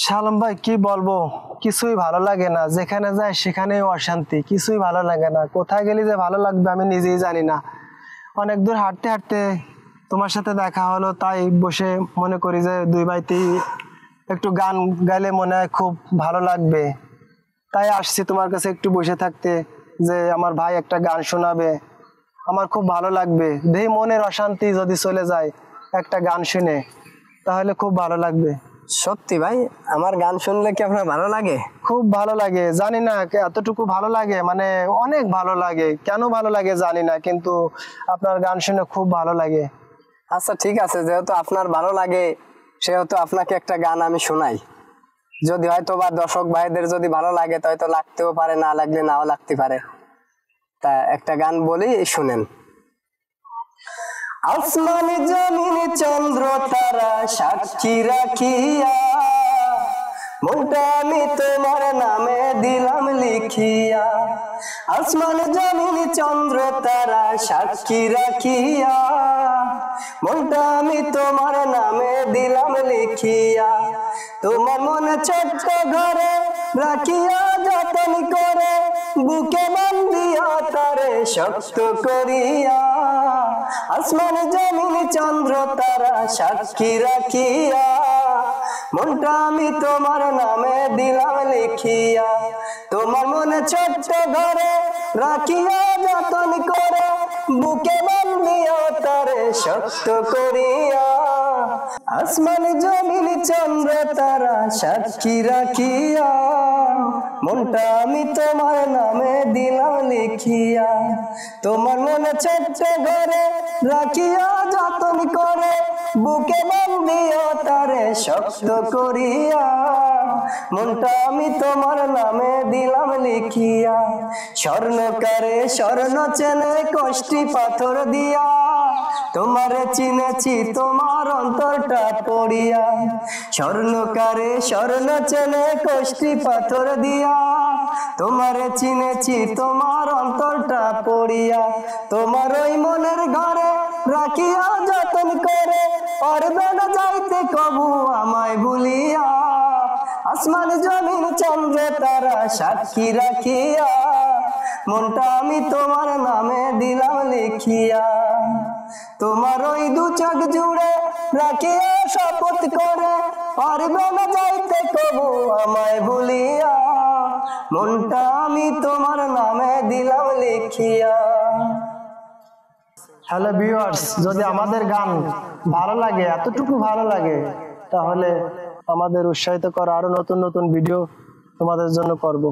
শালম ভাই কি বলবো, কিছুই ভালো লাগে না, যেখানে যাই সেখানেই অশান্তি, কিছুই ভালো লাগে না। কোথায় গেলে যে ভালো লাগবে আমি নিজেই জানি না। অনেক দূর হাঁটতে হাঁটতে তোমার সাথে দেখা হলো, তাই বসে মনে করি যে দুই ভাইতে একটু গান গাইলে মনে হয় খুব ভালো লাগবে, তাই আসছি তোমার কাছে একটু বসে থাকতে, যে আমার ভাই একটা গান শোনাবে, আমার খুব ভালো লাগবে। দেখি মনের অশান্তি যদি চলে যায় একটা গান শুনে, তাহলে খুব ভালো লাগবে। সত্যি ভাই, আমার গান শুনলে কি আপনার ভালো লাগে? খুব ভালো লাগে, জানি না এতটুকু ভালো লাগে, মানে অনেক ভালো লাগে। কেন ভালো লাগে জানি না, কিন্তু আপনার গান শুনে খুব ভালো লাগে। আচ্ছা ঠিক আছে, যেহেতু আপনার ভালো লাগে সেহেতু আপনাকে একটা গান আমি শোনাই। যদি হয়তো বা দর্শক ভাইদের যদি ভালো লাগে তো হয়তো লাগতেও পারে, না লাগলে নাও লাগতে পারে। তা একটা গান বলি, শুনেন। আসমান জমিন চন্দ্র তারা সাক্ষী রাখিয়া, মনটা আমি তোমার নামে দিলাম লিখিয়া। আসমান জমিন চন্দ্র তারা সাক্ষী রাখিয়া, মনটা আমি তোমার নামে দিলাম লিখিয়া। তোমার মনে ছোট্ট ঘরে রাখিয়া যতন করে, বুকে বান্ধিয়া তারে শক্ত করিয়া। আসমান জমিন চন্দ্র তারা সাক্ষী রাখিয়া, মনটা আমি তোমার নামে দিলাম লিখিয়া। তোমার মনে ছোট্ট ঘরে রাখিয়া যতন করে, বুকে বান্ধিয়া তারে শক্ত করিয়া। আসমান জমিন চন্দ্র তারা সাক্ষী রাখিয়া, মনটা আমি তোমার নামে দিলাম লিখিয়া। তোমার মনে ছোট্ট ঘরে রাখিয়া যতন করে, বুকে বান্ধিয়া তারে শক্ত করিয়া। মনটা আমি তোমার নামে দিলাম লিখিয়া। স্বর্ণকারে স্বর্ণ চেনে কষ্টি পাথর দিয়া, তোমারে চিনেছি তোমার অন্তরটা পড়িয়া। স্বর্ণকারে স্বর্ণ চেনে কষ্টি পাথর দিয়া, তোমারে চিনেছি তোমার অন্তরটা পড়িয়া। তোমার ওই মনের ঘরে রাখিয়া যতন করে, পারবে না যাইতে কবু আমায় ভুলিয়া। আসমান জমিন চন্দ্র তারা সাক্ষী রাখিয়া, মনটা আমি তোমার নামে দিলাম লিখিয়া। তোমার ওই দু চোখ জুড়ে রাখিয়া শপথ করে, পারবে না যাইতে কবু আমায় ভুলিয়া। মনটা আমি তোমার নামে দিলাম লিখিয়া। হ্যালো ভিউয়ার্স, যদি আমাদের গান ভালো লাগে, এতটুকু ভালো লাগে, তাহলে আমাদের উৎসাহিত করা আরো নতুন নতুন ভিডিও তোমাদের জন্য করব।